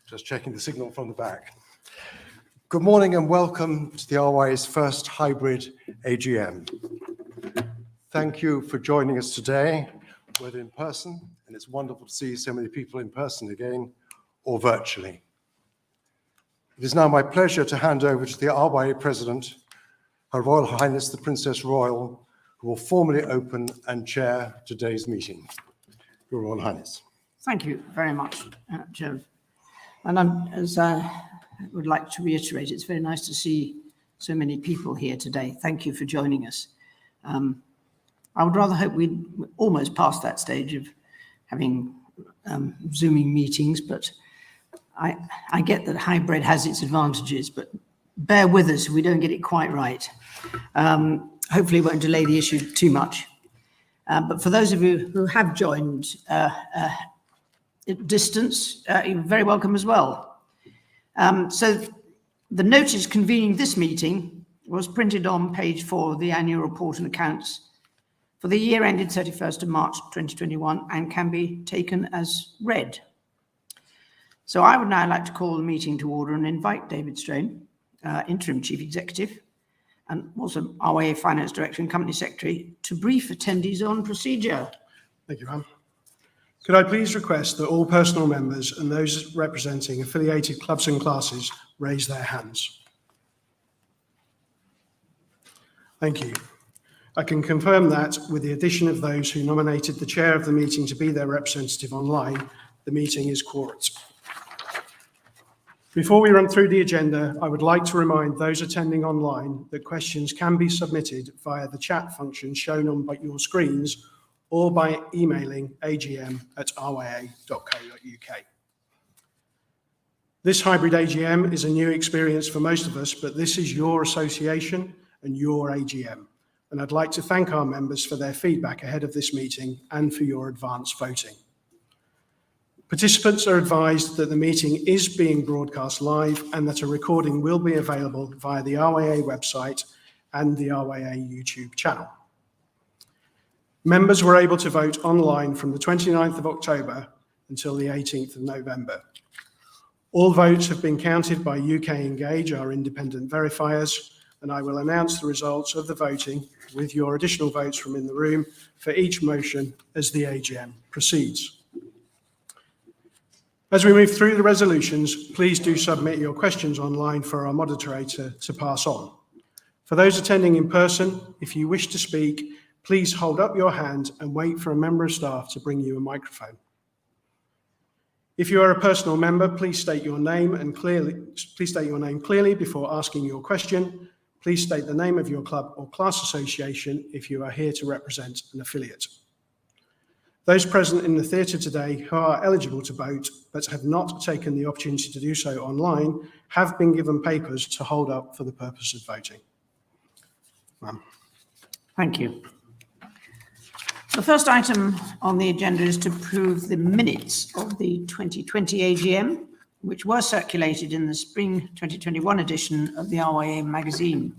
Just checking the signal from the back. Good morning and welcome to the RYA's first hybrid AGM. Thank you for joining us today, whether in person, and it's wonderful to see so many people in person again, or virtually. It is now my pleasure to hand over to the RYA President, Her Royal Highness the Princess Royal, who will formally open and chair today's meeting. Your Royal Highness. Thank you very much, Chair. And as I would like to reiterate, it's very nice to see so many people here today. Thank you for joining us. I would rather hope we'd almost past that stage of having Zooming meetings, but I get that hybrid has its advantages, but bear with us if we don't get it quite right. Hopefully it won't delay the issue too much. But for those of you who have joined at distance, you're very welcome as well. So the notice convening this meeting was printed on page 4 of the annual report and accounts for the year ended 31st of March 2021 and can be taken as read. So I would now like to call the meeting to order and invite David Strain, Interim Chief Executive, and also RYA Finance Director and Company Secretary, to brief attendees on procedure. Thank you, ma'am. Could I please request that all personal members and those representing affiliated clubs and classes raise their hands? Thank you. I can confirm that with the addition of those who nominated the chair of the meeting to be their representative online, the meeting is quorate. Before we run through the agenda, I would like to remind those attending online that questions can be submitted via the chat function shown on your screens or by emailing agm@rya.co.uk. This hybrid AGM is a new experience for most of us, but this is your association and your AGM. And I'd like to thank our members for their feedback ahead of this meeting and for your advance voting. Participants are advised that the meeting is being broadcast live and that a recording will be available via the RYA website and the RYA YouTube channel. Members were able to vote online from the 29th of October until the 18th of November. All votes have been counted by UK Engage, our independent verifiers, and I will announce the results of the voting with your additional votes from in the room for each motion as the AGM proceeds. As we move through the resolutions, please do submit your questions online for our moderator to pass on. For those attending in person, if you wish to speak, please hold up your hand and wait for a member of staff to bring you a microphone. If you are a personal member, please state your name clearly before asking your question. Please state the name of your club or class association if you are here to represent an affiliate. Those present in the theatre today who are eligible to vote but have not taken the opportunity to do so online have been given papers to hold up for the purpose of voting. Ma'am. Thank you. The first item on the agenda is to approve the minutes of the 2020 AGM, which were circulated in the spring 2021 edition of the RYA magazine.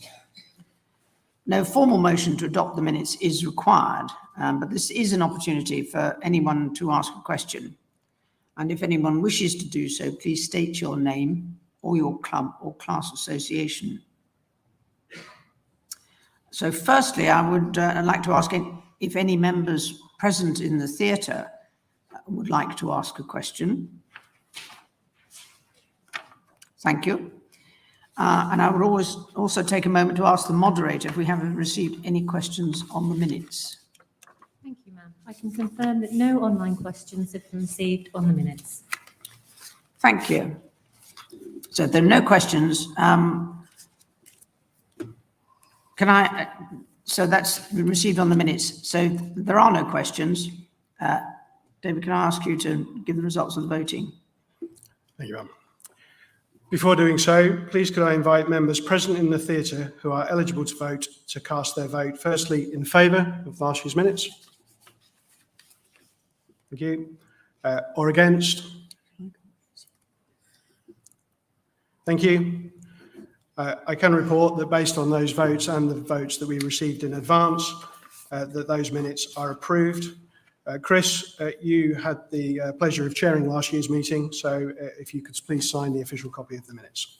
No formal motion to adopt the minutes is required, but this is an opportunity for anyone to ask a question. And if anyone wishes to do so, please state your name or your club or class association. So firstly, I would like to ask if any members present in the theatre would like to ask a question. Thank you. And I would also take a moment to ask the moderator if we haven't received any questions on the minutes. Thank you, ma'am. I can confirm that no online questions have been received on the minutes. Thank you. So if there are no questions, so that's been received on the minutes. So there are no questions. David, can I ask you to give the results of the voting? Thank you, ma'am. Before doing so, please could I invite members present in the theatre who are eligible to vote to cast their vote, firstly in favour of last year's minutes. Thank you. Or against. Thank you. I can report that based on those votes and the votes that we received in advance, that those minutes are approved. Chris, you had the pleasure of chairing last year's meeting, so if you could please sign the official copy of the minutes.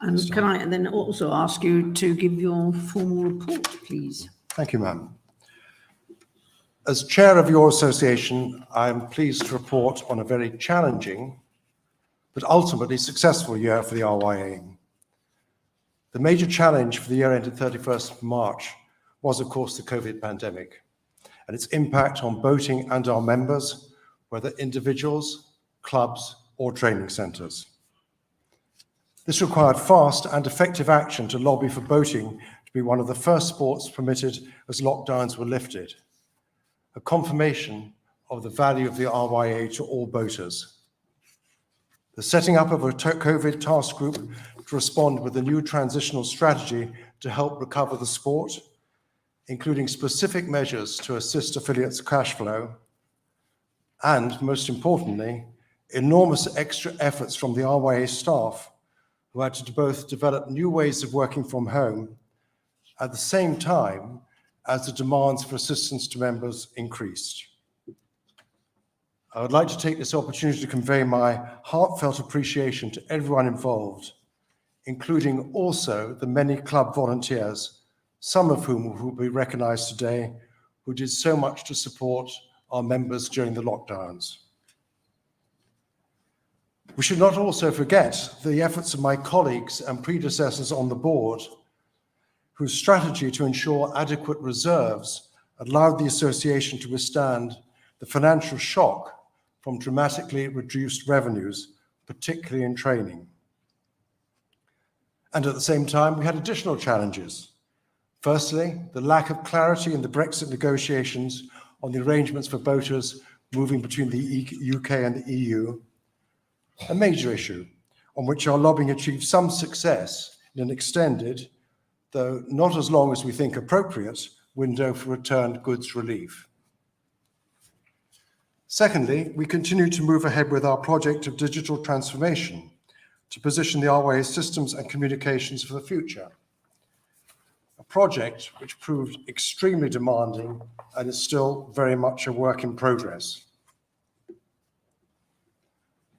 And can I then also ask you to give your formal report, please? Thank you, ma'am. As chair of your association, I'm pleased to report on a very challenging but ultimately successful year for the RYA. The major challenge for the year ended 31st March was, of course, the COVID pandemic and its impact on boating and our members, whether individuals, clubs, or training centres. This required fast and effective action to lobby for boating to be one of the first sports permitted as lockdowns were lifted, a confirmation of the value of the RYA to all boaters. The setting up of a COVID task group to respond with a new transitional strategy to help recover the sport, including specific measures to assist affiliates' cash flow, and most importantly, enormous extra efforts from the RYA staff who had to both develop new ways of working from home at the same time as the demands for assistance to members increased. I would like to take this opportunity to convey my heartfelt appreciation to everyone involved, including also the many club volunteers, some of whom will be recognised today, who did so much to support our members during the lockdowns. We should not also forget the efforts of my colleagues and predecessors on the board, whose strategy to ensure adequate reserves allowed the association to withstand the financial shock from dramatically reduced revenues, particularly in training. And at the same time, we had additional challenges. Firstly, the lack of clarity in the Brexit negotiations on the arrangements for boaters moving between the UK and the EU, a major issue on which our lobbying achieved some success in an extended, though not as long as we think appropriate, window for returned goods relief. Secondly, we continue to move ahead with our project of digital transformation to position the RYA systems and communications for the future. A project which proved extremely demanding and is still very much a work in progress.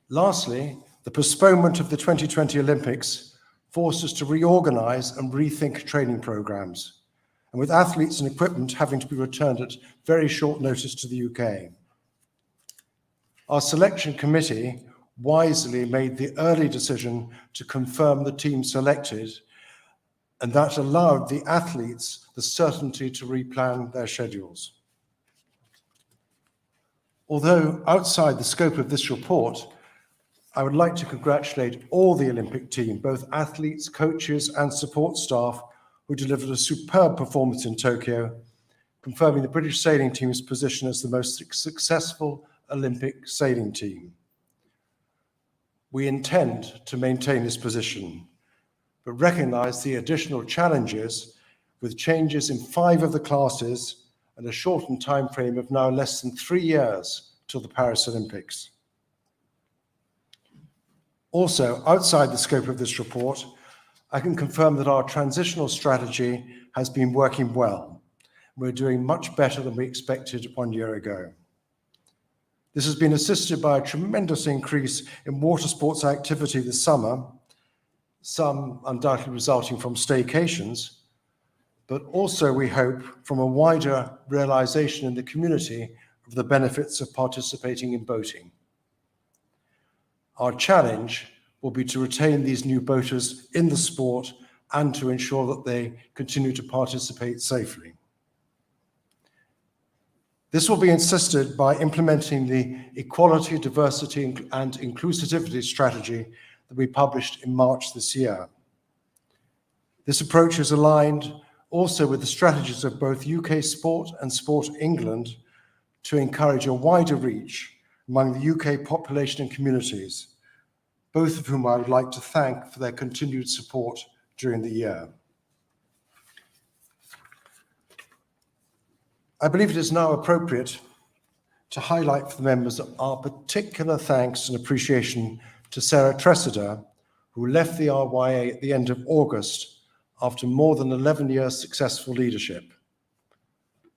Lastly, the postponement of the 2020 Olympics forced us to reorganise and rethink training programmes, and with athletes and equipment having to be returned at very short notice to the UK. Our selection committee wisely made the early decision to confirm the team selected, and that allowed the athletes the certainty to replan their schedules. Although outside the scope of this report, I would like to congratulate all the Olympic team, both athletes, coaches, and support staff, who delivered a superb performance in Tokyo, confirming the British sailing team's position as the most successful Olympic sailing team. We intend to maintain this position, but recognise the additional challenges with changes in 5 of the classes and a shortened timeframe of now less than 3 years till the Paris Olympics. Also, outside the scope of this report, I can confirm that our transitional strategy has been working well. We're doing much better than we expected 1 year ago. This has been assisted by a tremendous increase in water sports activity this summer, some undoubtedly resulting from staycations, but also, we hope, from a wider realisation in the community of the benefits of participating in boating. Our challenge will be to retain these new boaters in the sport and to ensure that they continue to participate safely. This will be assisted by implementing the Equality, Diversity and Inclusivity strategy that we published in March this year. This approach is aligned also with the strategies of both UK Sport and Sport England to encourage a wider reach among the UK population and communities, both of whom I would like to thank for their continued support during the year. I believe it is now appropriate to highlight for the members our particular thanks and appreciation to Sarah Tressida, who left the RYA at the end of August after more than 11 years' successful leadership.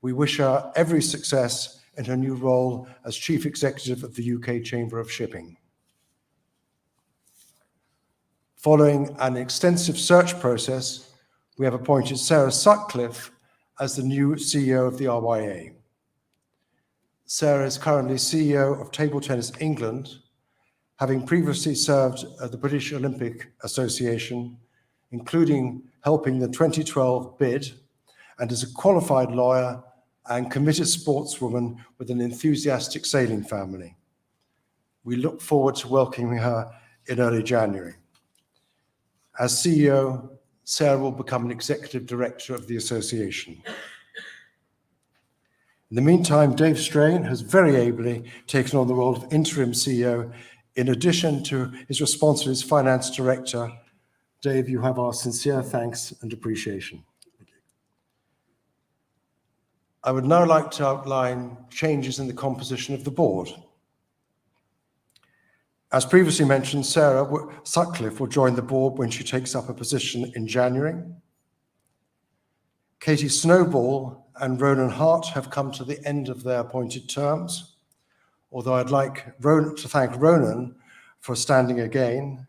We wish her every success in her new role as Chief Executive of the UK Chamber of Shipping. Following an extensive search process, we have appointed Sarah Sutcliffe as the new CEO of the RYA. Sarah is currently CEO of Table Tennis England, having previously served at the British Olympic Association, including helping the 2012 bid, and is a qualified lawyer and committed sportswoman with an enthusiastic sailing family. We look forward to welcoming her in early January. As CEO, Sarah will become an executive director of the association. In the meantime, Dave Strain has very ably taken on the role of interim CEO in addition to his responsibilities as finance director. Dave, you have our sincere thanks and appreciation. I would now like to outline changes in the composition of the board. As previously mentioned, Sarah Sutcliffe will join the board when she takes up a position in January. Katie Snowball and Ronan Hart have come to the end of their appointed terms, although I'd like to thank Ronan for standing again,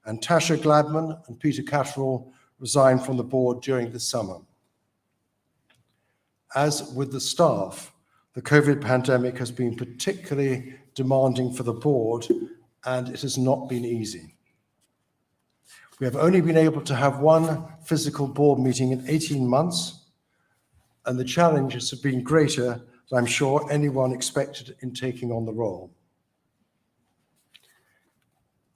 and Tasha Gladman and Peter Catterall resigned from the board during the summer. As with the staff, the COVID pandemic has been particularly demanding for the board, and it has not been easy. We have only been able to have one physical board meeting in 18 months, and the challenges have been greater than I'm sure anyone expected in taking on the role.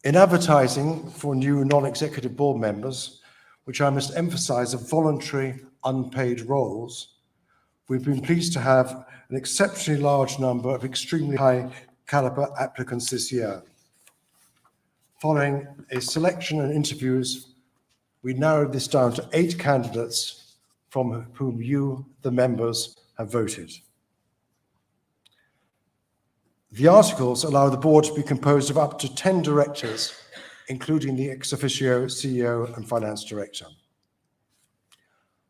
In advertising for new non-executive board members, which I must emphasize are voluntary unpaid roles, we've been pleased to have an exceptionally large number of extremely high caliber applicants this year. Following a selection and interviews, we narrowed this down to 8 candidates from whom you, the members, have voted. The articles allow the board to be composed of up to 10 directors, including the ex officio CEO and finance director.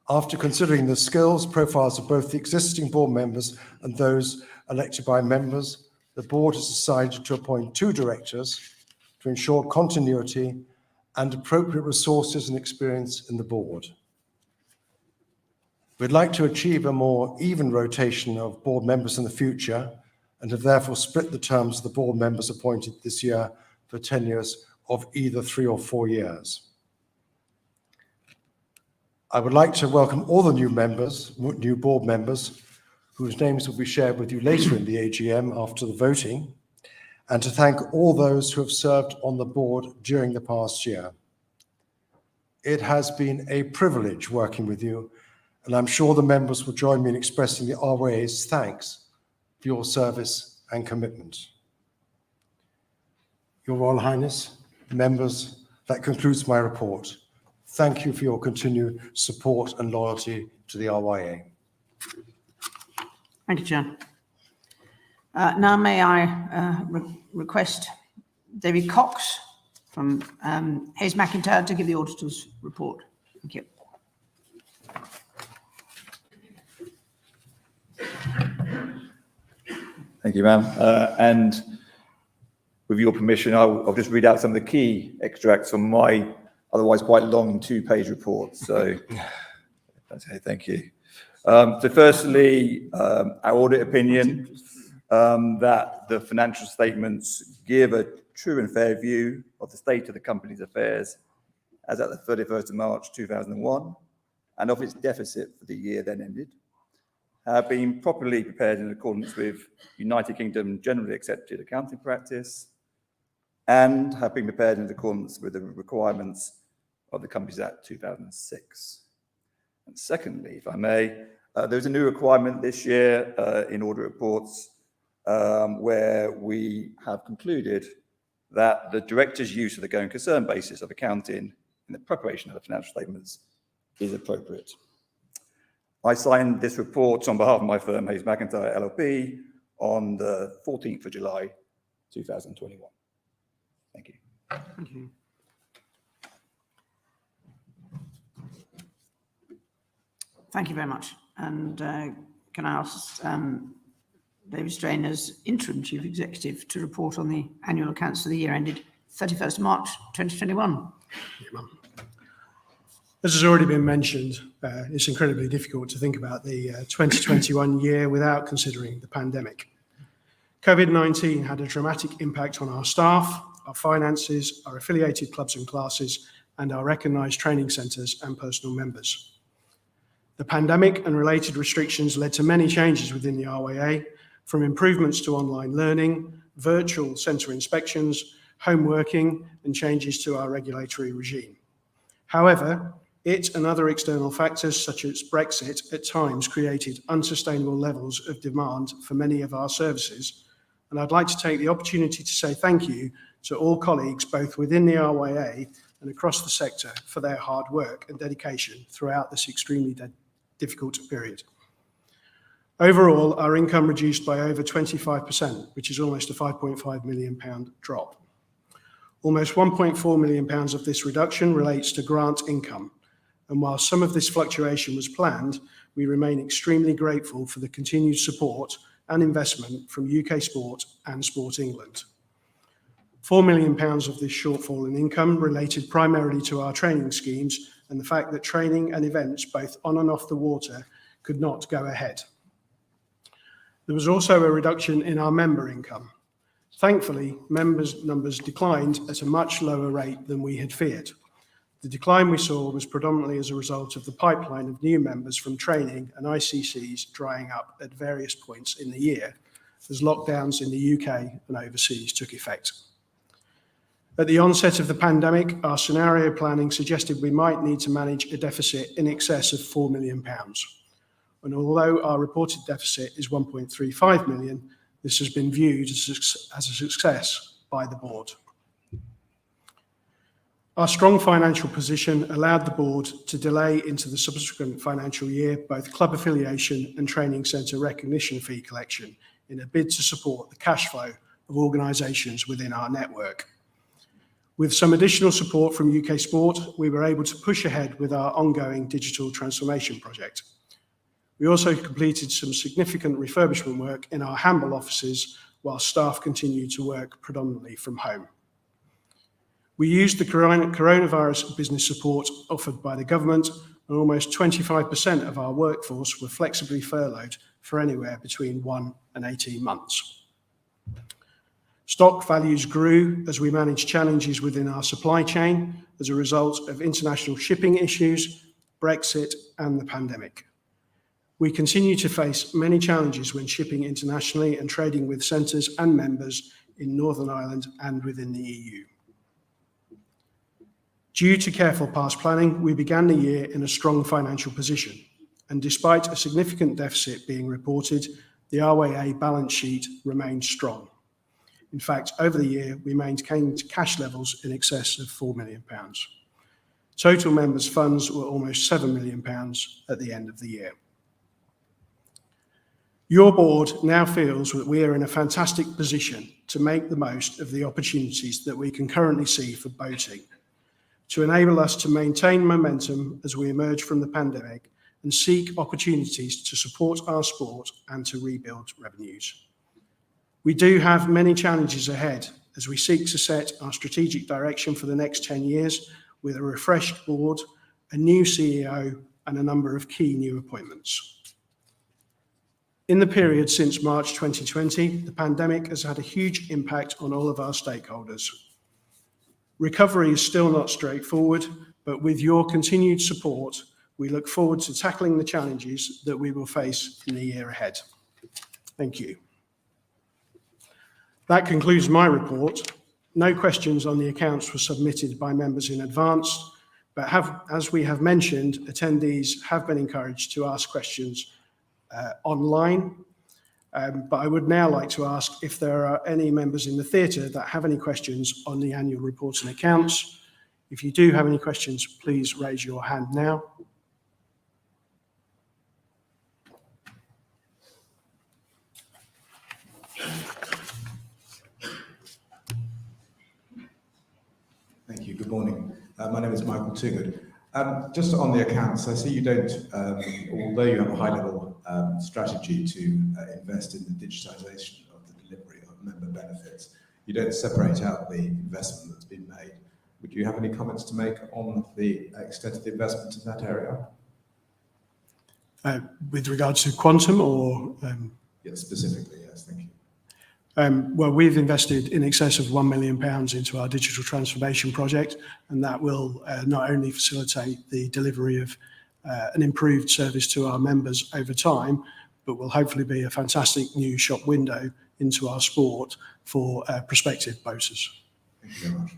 After considering the skills profiles of both the existing board members and those elected by members, the board has decided to appoint 2 directors to ensure continuity and appropriate resources and experience in the board. We'd like to achieve a more even rotation of board members in the future and have therefore split the terms of the board members appointed this year for tenures of either 3 or 4 years. I would like to welcome all the new board members, whose names will be shared with you later in the AGM after the voting, and to thank all those who have served on the board during the past year. It has been a privilege working with you, and I'm sure the members will join me in expressing the RYA's thanks for your service and commitment. Your Royal Highness, members, that concludes my report. Thank you for your continued support and loyalty to the RYA. Thank you, John. Now may I request David Cox from Hayes McIntyre to give the auditor's report. Thank you. Thank you, ma'am. And with your permission, I'll just read out some of the key extracts from my otherwise quite long 2-page report. So, okay, thank you. So firstly, our audit opinion that the financial statements give a true and fair view of the state of the company's affairs as at the 31st of March 2001 and of its deficit for the year then ended, have been properly prepared in accordance with United Kingdom generally accepted accounting practice and have been prepared in accordance with the requirements of the Companies Act 2006. And secondly, if I may, there's a new requirement this year in audit reports where we have concluded that the director's use of the going concern basis of accounting in the preparation of the financial statements is appropriate. I signed this report on behalf of my firm, Hayes McIntyre LLP, on the 14th of July, 2021. Thank you. Thank you. Thank you very much. And can I ask David Strain, as Interim Chief Executive, to report on the annual accounts for the year ended 31st March 2021. As has already been mentioned, it's incredibly difficult to think about the 2021 year without considering the pandemic. COVID-19 had a dramatic impact on our staff, our finances, our affiliated clubs and classes, and our recognised training centres and personal members. The pandemic and related restrictions led to many changes within the RYA, from improvements to online learning, virtual centre inspections, home working, and changes to our regulatory regime. However, it and other external factors such as Brexit at times created unsustainable levels of demand for many of our services, and I'd like to take the opportunity to say thank you to all colleagues both within the RYA and across the sector for their hard work and dedication throughout this extremely difficult period. Overall, our income reduced by over 25%, which is almost a £5.5 million drop. Almost £1.4 million of this reduction relates to grant income, and while some of this fluctuation was planned, we remain extremely grateful for the continued support and investment from UK Sport and Sport England. £4 million of this shortfall in income related primarily to our training schemes and the fact that training and events, both on and off the water, could not go ahead. There was also a reduction in our member income. Thankfully, members' numbers declined at a much lower rate than we had feared. The decline we saw was predominantly as a result of the pipeline of new members from training and ICCs drying up at various points in the year as lockdowns in the UK and overseas took effect. At the onset of the pandemic, our scenario planning suggested we might need to manage a deficit in excess of £4 million. And although our reported deficit is £1.35 million, this has been viewed as a success by the board. Our strong financial position allowed the board to delay into the subsequent financial year both club affiliation and training centre recognition fee collection in a bid to support the cash flow of organisations within our network. With some additional support from UK Sport, we were able to push ahead with our ongoing digital transformation project. We also completed some significant refurbishment work in our Hamble offices while staff continued to work predominantly from home. We used the coronavirus business support offered by the government, and almost 25% of our workforce were flexibly furloughed for anywhere between 1 and 18 months. Stock values grew as we managed challenges within our supply chain as a result of international shipping issues, Brexit, and the pandemic. We continue to face many challenges when shipping internationally and trading with centres and members in Northern Ireland and within the EU. Due to careful past planning, we began the year in a strong financial position, and despite a significant deficit being reported, the RYA balance sheet remained strong. In fact, over the year, we maintained cash levels in excess of £4 million. Total members' funds were almost £7 million at the end of the year. Your board now feels that we are in a fantastic position to make the most of the opportunities that we can currently see for boating, to enable us to maintain momentum as we emerge from the pandemic and seek opportunities to support our sport and to rebuild revenues. We do have many challenges ahead as we seek to set our strategic direction for the next 10 years with a refreshed board, a new CEO, and a number of key new appointments. In the period since March 2020, the pandemic has had a huge impact on all of our stakeholders. Recovery is still not straightforward, but with your continued support, we look forward to tackling the challenges that we will face in the year ahead. Thank you. That concludes my report. No questions on the accounts were submitted by members in advance, but as we have mentioned, attendees have been encouraged to ask questions online. But I would now like to ask if there are any members in the theatre that have any questions on the annual reports and accounts. If you do have any questions, please raise your hand now. Thank you. Good morning. My name is Michael Toogood. Just on the accounts, I see you don't, although you have a high level strategy to invest in the digitisation of the delivery of member benefits. You don't separate out the investment that's been made. Would you have any comments to make on the extent of the investment in that area? With regards to quantum or? Yes, specifically, yes, thank you. Well, we've invested in excess of £1 million into our digital transformation project, and that will not only facilitate the delivery of an improved service to our members over time, but will hopefully be a fantastic new shop window into our sport for prospective voters. Thank you very much.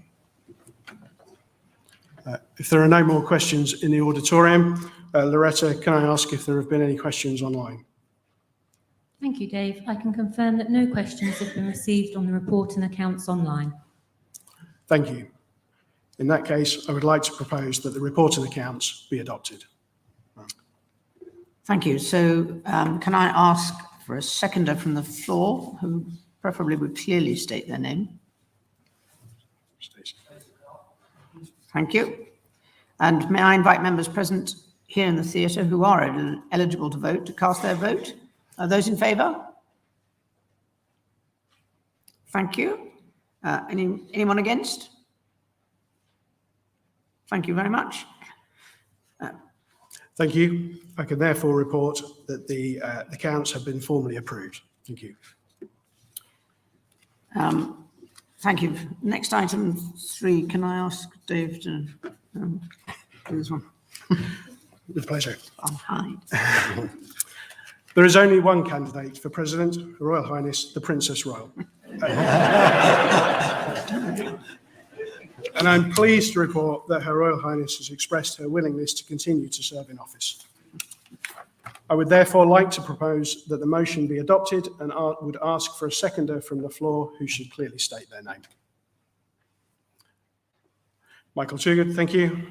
If there are no more questions in the auditorium, Loretta, can I ask if there have been any questions online? Thank you, Dave. I can confirm that no questions have been received on the report and accounts online. Thank you. In that case, I would like to propose that the report and accounts be adopted. Thank you. So can I ask for a seconder from the floor who preferably would clearly state their name? Thank you. And may I invite members present here in the theatre who are eligible to vote to cast their vote? Are those in favour? Thank you. Anyone against? Thank you very much. Thank you. I can therefore report that the accounts have been formally approved. Thank you. Thank you. Next item 3. Can I ask Dave to do this one? With pleasure. I'll hide. There is only one candidate for President, Her Royal Highness, the Princess Royal. And I'm pleased to report that Her Royal Highness has expressed her willingness to continue to serve in office. I would therefore like to propose that the motion be adopted and would ask for a seconder from the floor who should clearly state their name. Michael Toogood, thank you.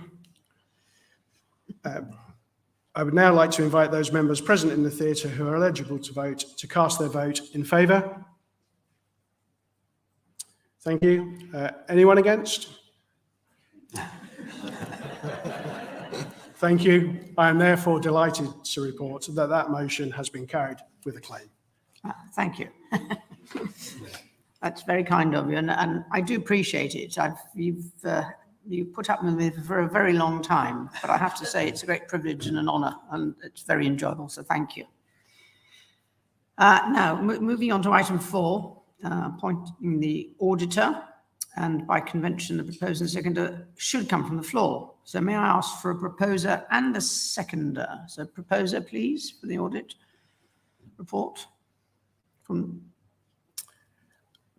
I would now like to invite those members present in the theatre who are eligible to vote to cast their vote in favour. Thank you. Anyone against? Thank you. I am therefore delighted to report that that motion has been carried with acclaim. Thank you. That's very kind of you, and I do appreciate it. You've put up with me for a very long time, but I have to say it's a great privilege and an honour, and it's very enjoyable, so thank you. Now, moving on to item 4, appointing the auditor, and by convention, the proposer and seconder should come from the floor. So may I ask for a proposer and a seconder? So proposer, please, for the audit report.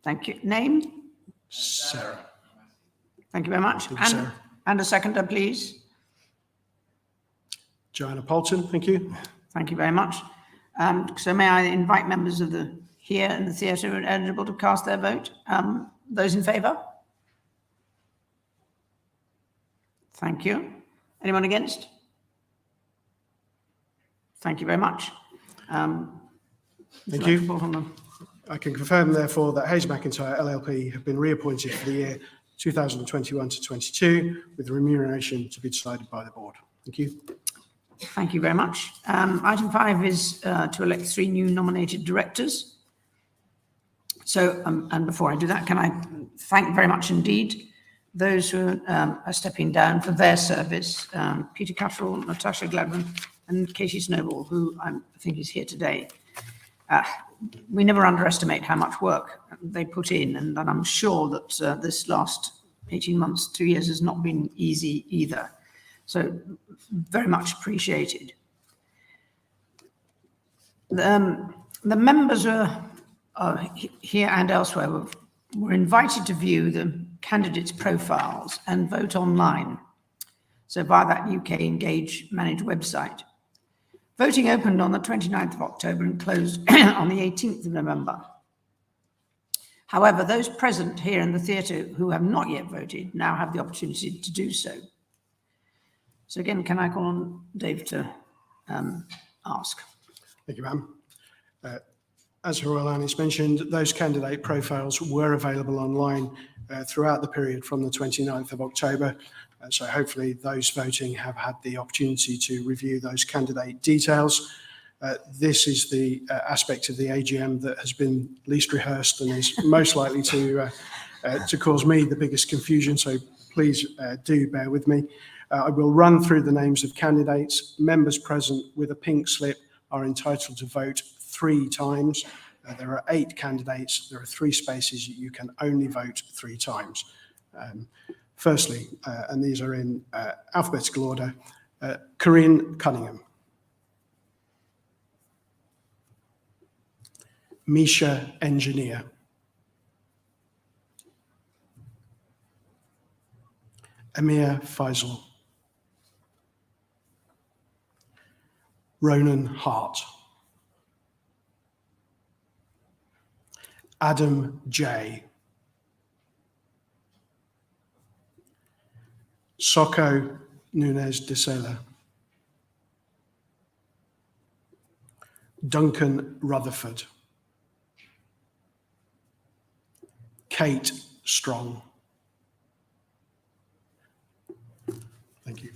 Thank you. Name? Sarah. Thank you very much. Thank you, Sarah. And a seconder, please. Joanna Poulton, thank you. Thank you very much. So may I invite members of here in the theatre who are eligible to cast their vote? Those in favour? Thank you. Anyone against? Thank you very much. Thank you. I can confirm, therefore, that Hayes McIntyre LLP have been reappointed for the year 2021 to 22, with remuneration to be decided by the board. Thank you. Thank you very much. Item 5 is to elect 3 new nominated directors. So, and before I do that, can I thank very much indeed those who are stepping down for their service, Peter Catterall, Natasha Gladwin, and Katie Snowball, who I think is here today. We never underestimate how much work they put in, and I'm sure that this last 18 months, 2 years has not been easy either. So very much appreciated. The members here and elsewhere were invited to view the candidates' profiles and vote online, so via that UK Engage Manage website. Voting opened on the 29th of October and closed on the 18th of November. However, those present here in the theatre who have not yet voted now have the opportunity to do so. So again, can I call on Dave to ask? Thank you, ma'am. As Her Royal Highness mentioned, those candidate profiles were available online throughout the period from the 29th of October. So hopefully those voting have had the opportunity to review those candidate details. This is the aspect of the AGM that has been least rehearsed and is most likely to cause me the biggest confusion, so please do bear with me. I will run through the names of candidates. Members present with a pink slip are entitled to vote 3 times. There are 8 candidates. There are 3 spaces. You can only vote 3 times. Firstly, and these are in alphabetical order, Corinne Cunningham, Misha Engineer, Amir Faisal, Ronan Hart, Adam J, Soko Nunez de Sela, Duncan Rutherford, Kate Strong. Thank you.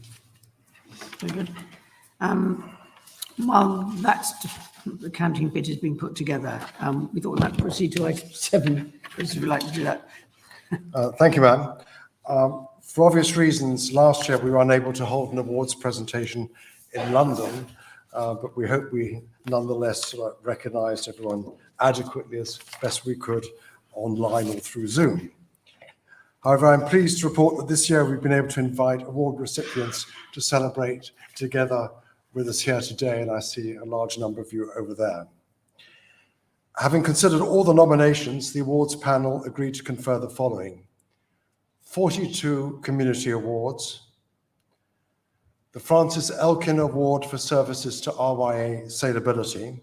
Very good. While the counting bit is being put together, we thought we might proceed to item 7. Chris, would you like to do that? Thank you, ma'am. For obvious reasons, last year we were unable to hold an awards presentation in London, but we hope we nonetheless recognised everyone adequately as best we could online or through Zoom. However, I'm pleased to report that this year we've been able to invite award recipients to celebrate together with us here today, and I see a large number of you over there. Having considered all the nominations, the awards panel agreed to confer the following: 42 community awards, the Francis Elkin Award for Services to RYA Sailability,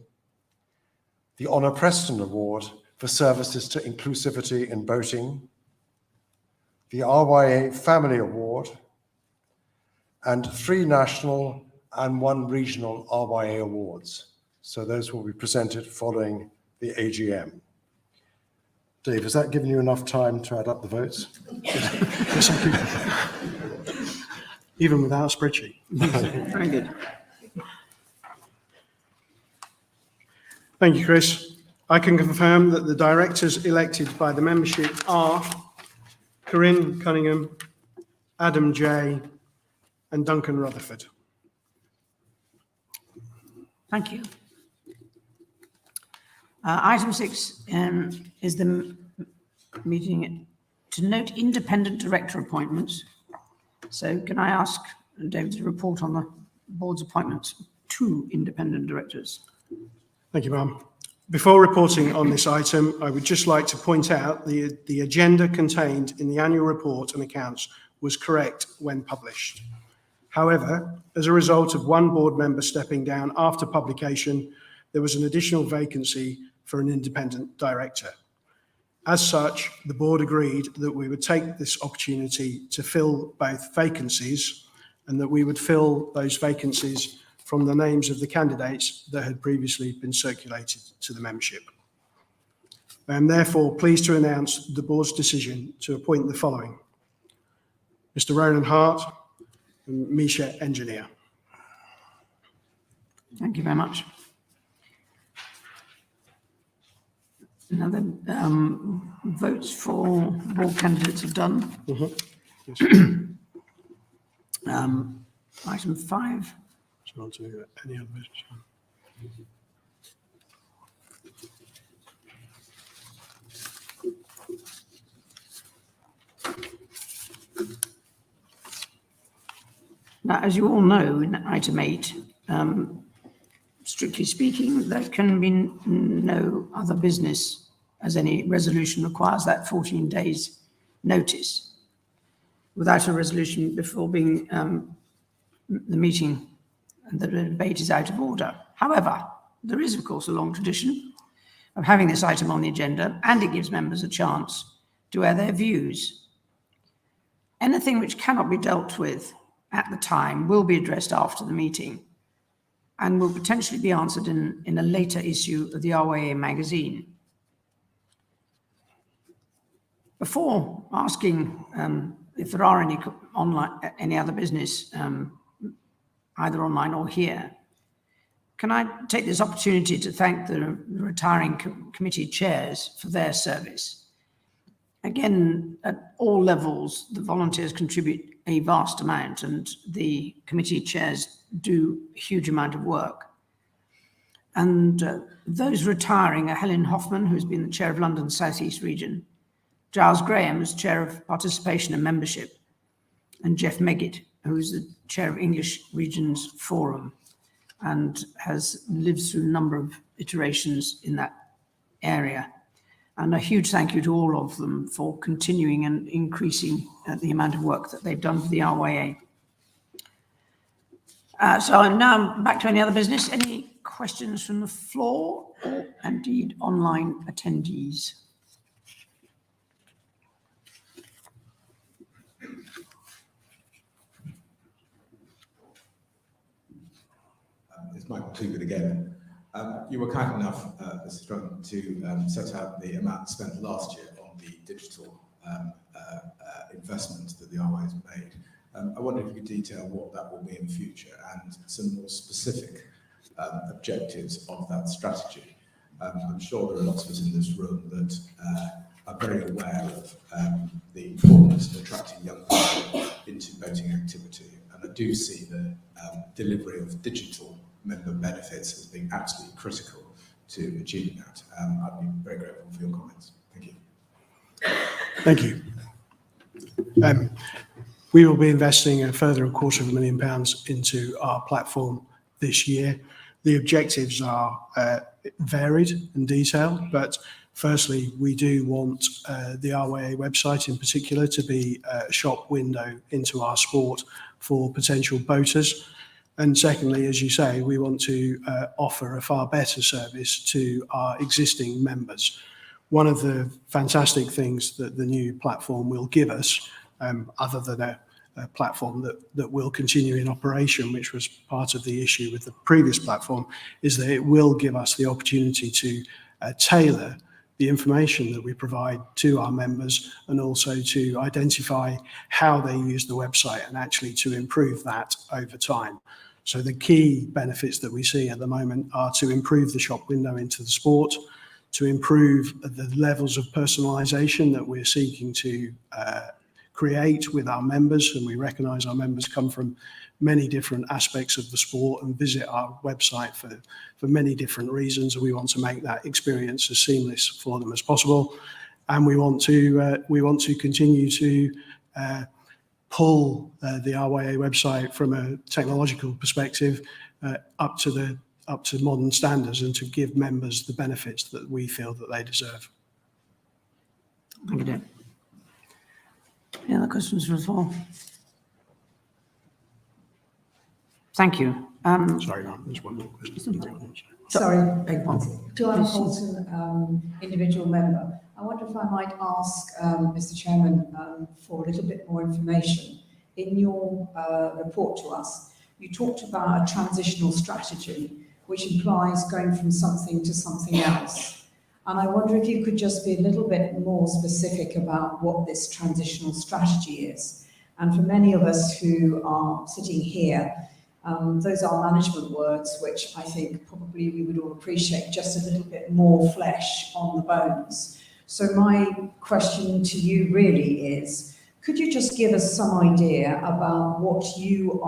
the Honor Preston Award for Services to Inclusivity in Boating, the RYA Family Award, and 3 national and 1 regional RYA awards. So those will be presented following the AGM. Dave, has that given you enough time to add up the votes? Yes, thank you. Even without a spreadsheet. Very good. Thank you, Chris. I can confirm that the directors elected by the membership are Corinne Cunningham, Adam J, and Duncan Rutherford. Thank you. Item 6 is the meeting to note independent director appointments. So can I ask David to report on the board's appointments of 2 independent directors? Thank you, ma'am. Before reporting on this item, I would just like to point out the agenda contained in the annual report and accounts was correct when published. However, as a result of 1 board member stepping down after publication, there was an additional vacancy for an independent director. As such, the board agreed that we would take this opportunity to fill both vacancies and that we would fill those vacancies from the names of the candidates that had previously been circulated to the membership. I am therefore pleased to announce the board's decision to appoint the following: Mr. Ronan Hart and Misha Engineer. Thank you very much. Now the votes for board candidates are done. Item 5. Do you want to do any other business? Now, as you all know, in item 8, strictly speaking, there can be no other business, as any resolution requires that 14 days notice. Without a resolution before being the meeting and the debate is out of order. However, there is, of course, a long tradition of having this item on the agenda, and it gives members a chance to air their views. Anything which cannot be dealt with at the time will be addressed after the meeting and will potentially be answered in a later issue of the RYA magazine. Before asking if there are any other business, either online or here, Can I take this opportunity to thank the retiring committee chairs for their service? Again, at all levels, the volunteers contribute a vast amount, and the committee chairs do a huge amount of work. And those retiring are Helen Hoffman, who's been the chair of London South East Region, Giles Graham, as chair of Participation and Membership, and Jeff Meggitt, who's the chair of English Regions Forum and has lived through a number of iterations in that area. And a huge thank you to all of them for continuing and increasing the amount of work that they've done for the RYA. So I'm now back to any other business. Any questions from the floor or indeed online attendees? It's Michael Cleveland again. You were kind enough, Mr. Strong, to set out the amount spent last year on the digital investment that the RYA has made. I wonder if you could detail what that will be in the future and some more specific objectives of that strategy. I'm sure there are lots of us in this room that are very aware of the importance of attracting young people into boating activity. And I do see the delivery of digital member benefits as being absolutely critical to achieving that. I'd be very grateful for your comments. Thank you. Thank you. We will be investing a further £250,000 into our platform this year. The objectives are varied and detailed, but firstly, we do want the RYA website in particular to be a shop window into our sport for potential boaters. And secondly, as you say, we want to offer a far better service to our existing members. One of the fantastic things that the new platform will give us, other than a platform that will continue in operation, which was part of the issue with the previous platform, is that it will give us the opportunity to tailor the information that we provide to our members and also to identify how they use the website and actually to improve that over time. So the key benefits that we see at the moment are to improve the shop window into the sport, to improve the levels of personalisation that we're seeking to create with our members, and we recognise our members come from many different aspects of the sport and visit our website for many different reasons, and we want to make that experience as seamless for them as possible. And we want to continue to pull the RYA website from a technological perspective up to modern standards and to give members the benefits that we feel that they deserve. Thank you, Dave. Any other questions from the floor? Thank you. Sorry, no, there's one more question. Sorry, Beg pardon. Joanna Holton, individual member. I wonder if I might ask Mr. Chairman for a little bit more information. In your report to us, you talked about a transitional strategy, which implies going from something to something else. And I wonder if you could just be a little bit more specific about what this transitional strategy is. And for many of us who are sitting here, those are management words, which I think probably we would all appreciate just a little bit more flesh on the bones. So my question to you really is, could you just give us some idea about what you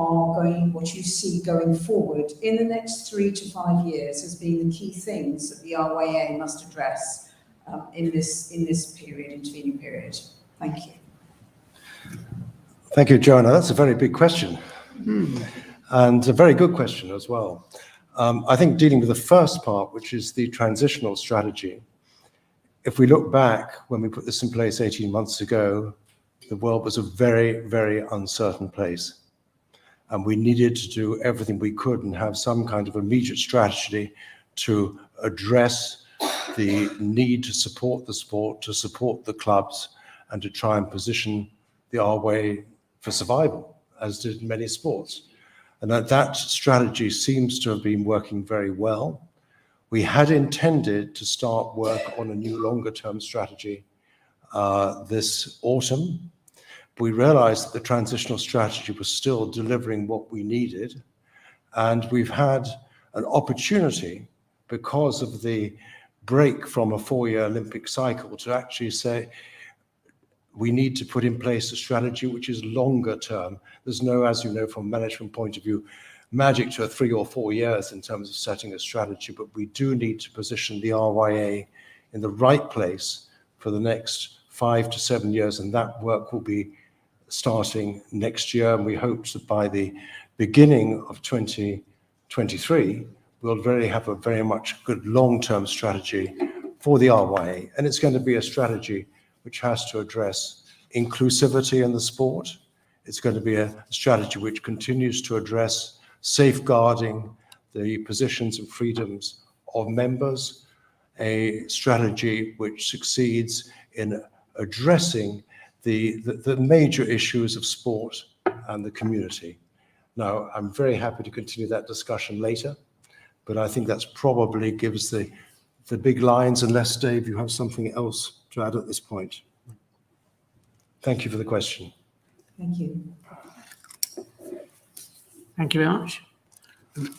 see going forward in the next 3 to 5 years as being the key things that the RYA must address in this intervening period? Thank you. Thank you, Joanna. That's a very big question. And a very good question as well. I think dealing with the first part, which is the transitional strategy, if we look back when we put this in place 18 months ago, the world was a very, very uncertain place. And we needed to do everything we could and have some kind of immediate strategy to address the need to support the sport, to support the clubs, and to try and position the RYA for survival, as did many sports. And that strategy seems to have been working very well. We had intended to start work on a new longer-term strategy this autumn. We realized that the transitional strategy was still delivering what we needed. And we've had an opportunity, because of the break from a 4-year Olympic cycle, to actually say, we need to put in place a strategy which is longer term. There's no, as you know, from a management point of view, magic to 3 or 4 years in terms of setting a strategy, but we do need to position the RYA in the right place for the next 5 to 7 years, and that work will be starting next year. And we hope that by the beginning of 2023, we'll have a very much good long-term strategy for the RYA. And it's going to be a strategy which has to address inclusivity in the sport. It's going to be a strategy which continues to address safeguarding the positions and freedoms of members, a strategy which succeeds in addressing the major issues of sport and the community. Now, I'm very happy to continue that discussion later, but I think that's probably gives the big lines, unless, Dave, you have something else to add at this point. Thank you for the question. Thank you. Thank you very much.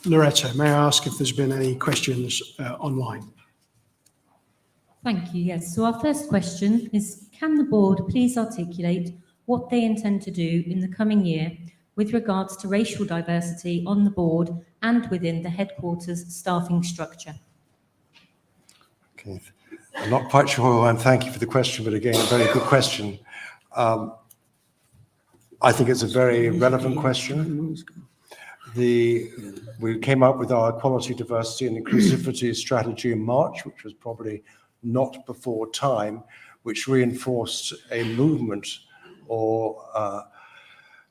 Loretta, may I ask if there's been any questions online? Thank you. Yes. So our first question is, can the board please articulate what they intend to do in the coming year with regards to racial diversity on the board and within the headquarters staffing structure? Okay. I'm not quite sure, and thank you for the question, but again, a very good question. I think it's a very relevant question. We came up with our equality, diversity and inclusivity strategy in March, which was probably not before time, which reinforced a movement or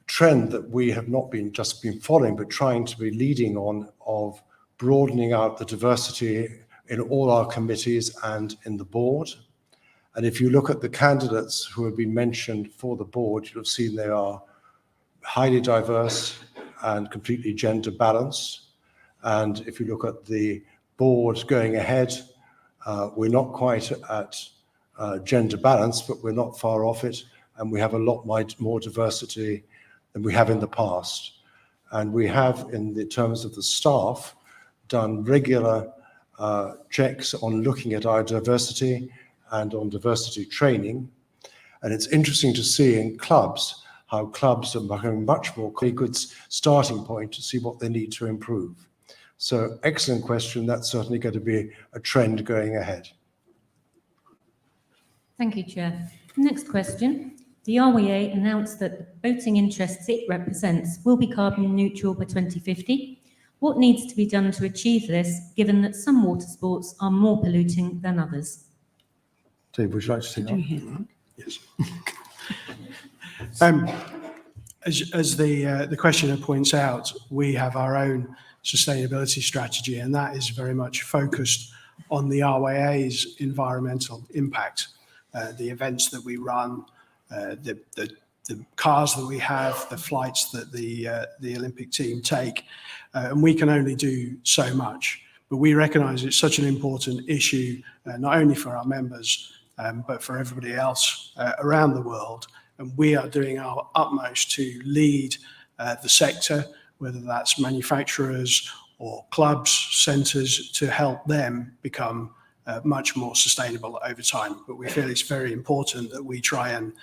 trend that we have not been just been following, but trying to be leading on, of broadening out the diversity in all our committees and in the board. And if you look at the candidates who have been mentioned for the board, you'll have seen they are highly diverse and completely gender balanced. And if you look at the board going ahead, we're not quite at gender balance, but we're not far off it. And we have a lot more diversity than we have in the past. And we have, in the terms of the staff, done regular checks on looking at our diversity and on diversity training. And it's interesting to see in clubs how clubs are becoming much more a good starting point to see what they need to improve. So excellent question. That's certainly going to be a trend going ahead. Thank you, Chair. Next question. The RWA announced that the voting interests it represents will be carbon neutral by 2050. What needs to be done to achieve this, given that some water sports are more polluting than others? Dave, would you like to take that? Yes. As the questioner points out, we have our own sustainability strategy, and that is very much focused on the RYA's environmental impact, the events that we run, the cars that we have, the flights that the Olympic team take, and we can only do so much. But we recognise it's such an important issue, not only for our members, but for everybody else around the world. And we are doing our utmost to lead the sector, whether that's manufacturers or clubs, centres, to help them become much more sustainable over time. But we feel it's very important that we try and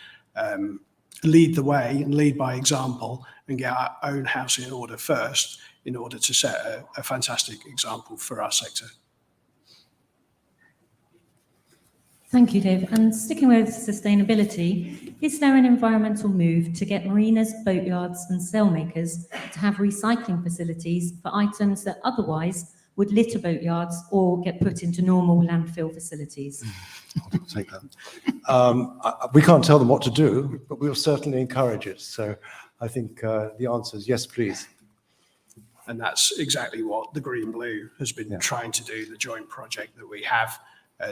lead the way and lead by example and get our own house in order first in order to set a fantastic example for our sector. Thank you, Dave. And sticking with sustainability, is there an environmental move to get marinas, boatyards and sailmakers to have recycling facilities for items that otherwise would litter boatyards or get put into normal landfill facilities? I'll take that. We can't tell them what to do, but we'll certainly encourage it. So I think the answer is yes, please. And that's exactly what the Green Blue has been trying to do, the joint project that we have,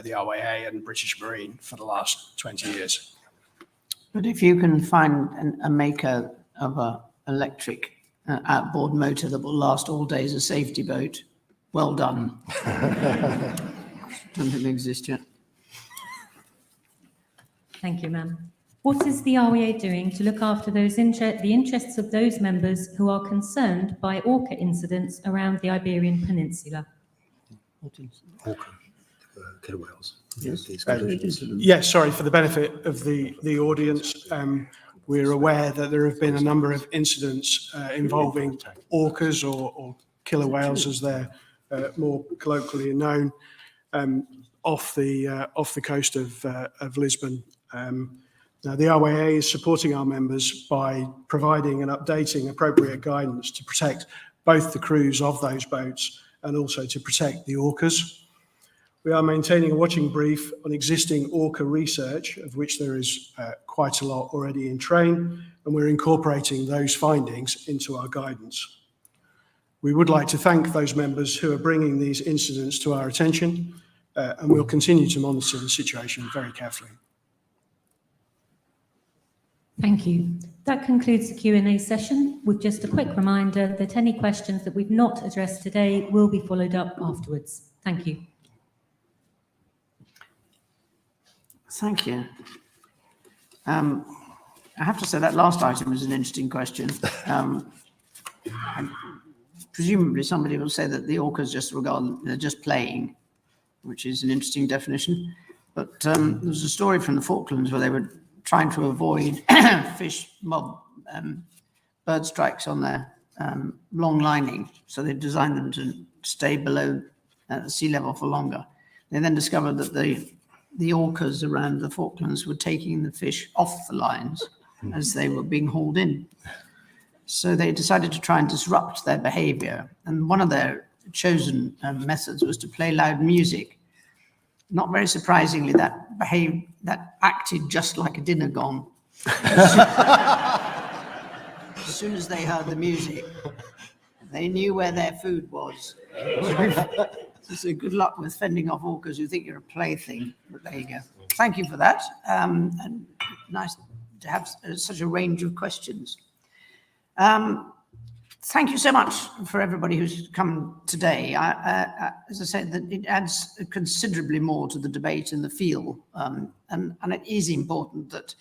the RYA and British Marine, for the last 20 years. But if you can find a maker of an electric outboard motor that will last all day as a safety boat, well done. Don't think they exist yet. Thank you, ma'am. What is the RWA doing to look after the interests of those members who are concerned by orca incidents around the Iberian Peninsula? Killer whales. Yes, sorry, for the benefit of the audience, we're aware that there have been a number of incidents involving orcas or killer whales, as they're more colloquially known, off the coast of Lisbon. Now, the RWA is supporting our members by providing and updating appropriate guidance to protect both the crews of those boats and also to protect the orcas. We are maintaining a watching brief on existing orca research, of which there is quite a lot already in train, and we're incorporating those findings into our guidance. We would like to thank those members who are bringing these incidents to our attention, and we'll continue to monitor the situation very carefully. Thank you. That concludes the Q&A session, with just a quick reminder that any questions that we've not addressed today will be followed up afterwards. Thank you. Thank you. I have to say that last item was an interesting question. Presumably somebody will say that the orcas they're just playing, which is an interesting definition. But there was a story from the Falklands where they were trying to avoid bird strikes on their long lining. So they designed them to stay below sea level for longer. They then discovered that the orcas around the Falklands were taking the fish off the lines as they were being hauled in. So they decided to try and disrupt their behavior. And one of their chosen methods was to play loud music. Not very surprisingly, that acted just like a dinner gong. As soon as they heard the music, they knew where their food was. So good luck with fending off orcas who think you're a plaything. But there you go. Thank you for that. And nice to have such a range of questions. Thank you so much for everybody who's come today. As I said, that it adds considerably more to the debate in the field. And it is important that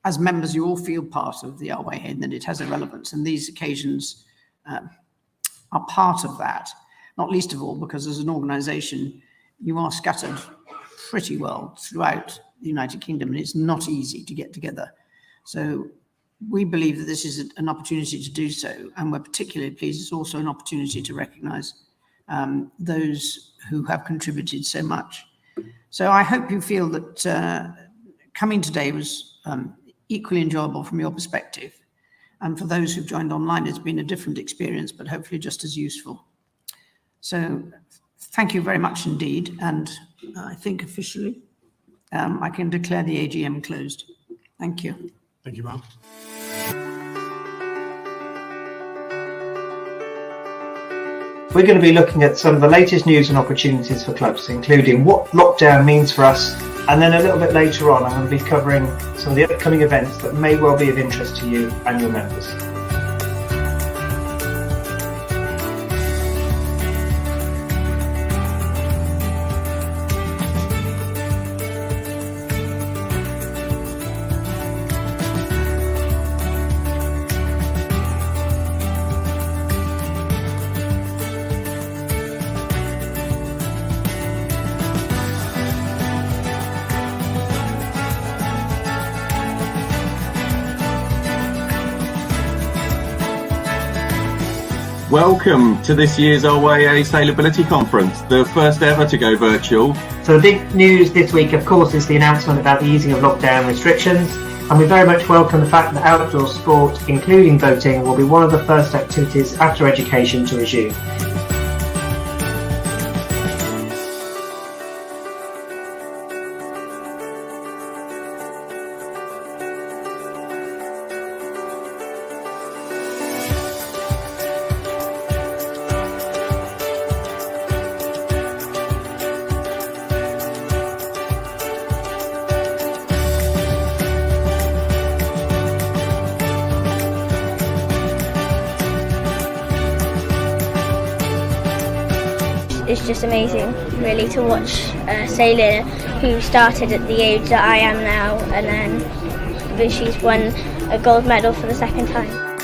as members, you all feel part of the RWA and that it has a relevance. And these occasions are part of that, not least of all because as an organisation, you are scattered pretty well throughout the United Kingdom, and it's not easy to get together. So we believe that this is an opportunity to do so, and we're particularly pleased it's also an opportunity to recognise those who have contributed so much. So I hope you feel that coming today was equally enjoyable from your perspective, and for those who've joined online, it's been a different experience, but hopefully just as useful. So thank you very much indeed, and I think officially I can declare the AGM closed. Thank you. Thank you, Mark. We're going to be looking at some of the latest news and opportunities for clubs, including what lockdown means for us, and then a little bit later on I'm going to be covering some of the upcoming events that may well be of interest to you and your members. Welcome to this year's RWA Sailability Conference, the first ever to go virtual. So the big news this week, of course, is the announcement about the easing of lockdown restrictions, and we very much welcome the fact that outdoor sport, including boating, will be one of the first activities after education to resume. It's just amazing, really, to watch a sailor who started at the age that I am now and then that she's won a gold medal for the second time.